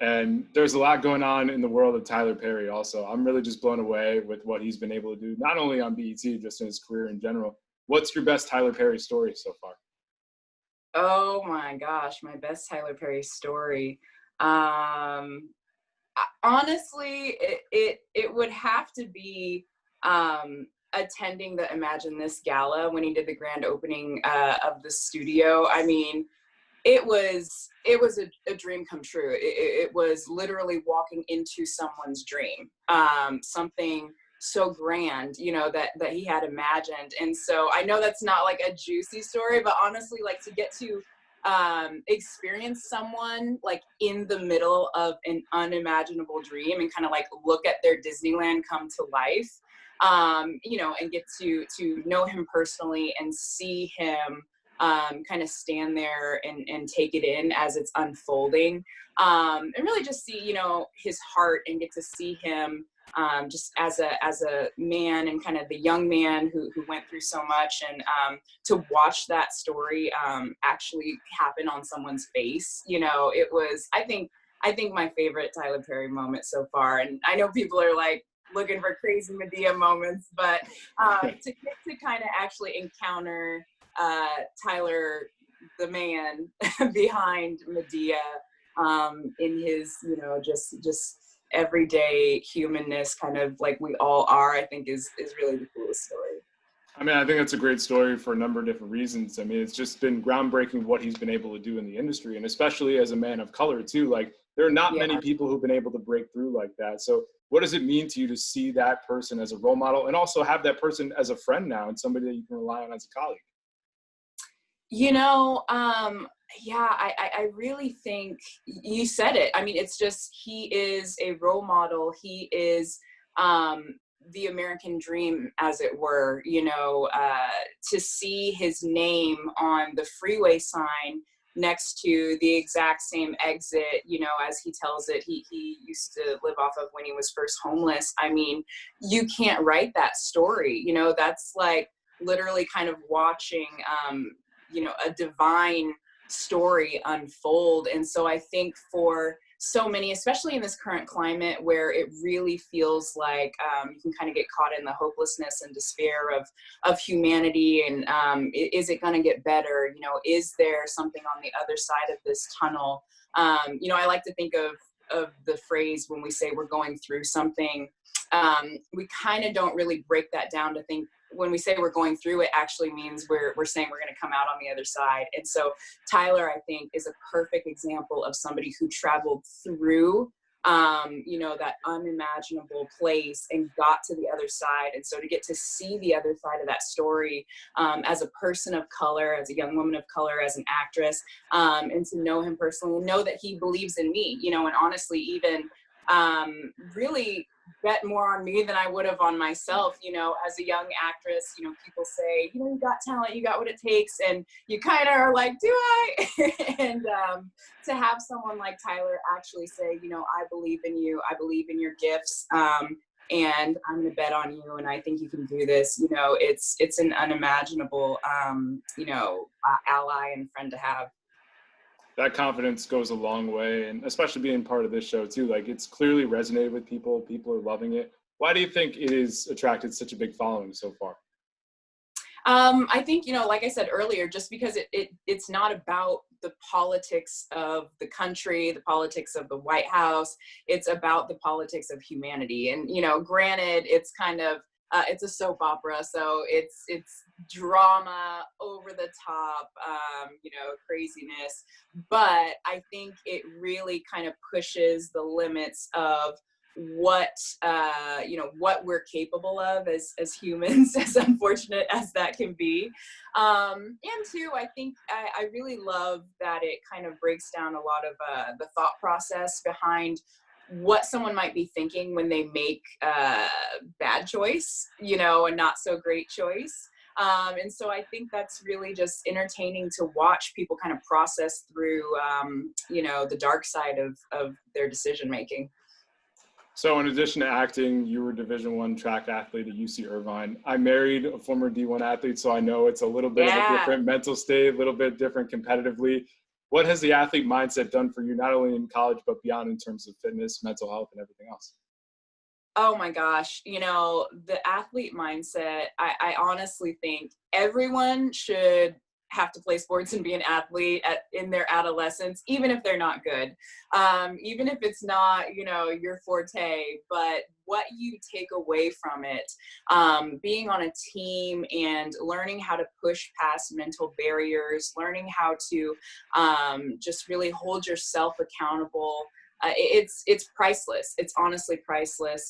And there's a lot going on in the world of Tyler Perry also. I'm really just blown away with what he's been able to do, not only on BET, just in his career in general. What's your best Tyler Perry story so far? Oh my gosh, my best Tyler Perry story. Honestly, it would have to be attending the Imagine This gala when he did the grand opening of the studio. I mean, it was a dream come true. It was literally walking into someone's dream, something so grand, you know, that he had imagined. And so I know that's not like a juicy story, but honestly, like to get to experience someone like in the middle of an unimaginable dream and kind of like look at their Disneyland come to life, you know, and get to know him personally and see him kind of stand there and take it in as it's unfolding, and really just see, you know, his heart and get to see him just as a man and kind of the young man who went through so much, and to watch that story actually happen on someone's face, you know, it was, I think my favorite Tyler Perry moment so far. And I know people are like looking for crazy Medea moments, but to get to kind of actually encounter Tyler, the man behind Medea, in his, you know, just everyday humanness, kind of like we all are, I think is really the coolest story. I mean, I think that's a great story for a number of different reasons. I mean, it's just been groundbreaking what he's been able to do in the industry, and especially as a man of color too. Like, there are not many people who've been able to break through like that. So what does it mean to you to see that person as a role model and also have that person as a friend now and somebody that you can rely on as a colleague? You know, yeah, I really think you said it. I mean, it's just, he is a role model. He is the American dream, as it were, you know, to see his name on the freeway sign next to the exact same exit, you know, as he tells it, he used to live off of when he was first homeless. I mean, you can't write that story, you know, that's like literally kind of watching, you know, a divine story unfold. And so I think for so many, especially in this current climate where it really feels like you can kind of get caught in the hopelessness and despair of humanity, and is it going to get better? You know, is there something on the other side of this tunnel? You know, I like to think of the phrase when we say we're going through something, we kind of don't really break that down to think when we say we're going through, it actually means we're saying we're going to come out on the other side. And so Tyler, I think, is a perfect example of somebody who traveled through, you know, that unimaginable place and got to the other side. And so to get to see the other side of that story, as a person of color, as a young woman of color, as an actress, and to know him personally and know that he believes in me, you know, and honestly, even really bet more on me than I would have on myself, you know, as a young actress. You know, people say, you know, you got talent, you got what it takes, and you kind of are like, do I? And to have someone like Tyler actually say, you know, I believe in you, I believe in your gifts, and I'm going to bet on you, and I think you can do this, you know, it's an unimaginable, you know, ally and friend to have. That confidence goes a long way, and especially being part of this show too. Like, it's clearly resonated with people. People are loving it. Why do you think it has attracted such a big following so far? I think, you know, like I said earlier, just because it's not about the politics of the country, the politics of the White House, it's about the politics of humanity. And, you know, granted, it's kind of, it's a soap opera, so it's drama, over the top, you know, craziness. But I think it really kind of pushes the limits of what you know, what we're capable of as humans, as unfortunate as that can be. And two, I think I really love that it kind of breaks down a lot of the thought process behind what someone might be thinking when they make a bad choice, you know, a not so great choice. And so I think that's really just entertaining to watch people kind of process through, you know, the dark side of their decision making. So in addition to acting, you were a Division I track athlete at UC Irvine. I married a former D1 athlete, so I know it's a little bit of a different mental state, a little bit different competitively. what has the athlete mindset done for you, not only in college, but beyond in terms of fitness, mental health, and everything else? Oh my gosh, you know, the athlete mindset, I honestly think everyone should have to play sports and be an athlete in their adolescence, even if they're not good, even if it's not, you know, your forte, but what you take away from it, being on a team and learning how to push past mental barriers, learning how to just really hold yourself accountable. It's priceless. It's honestly priceless.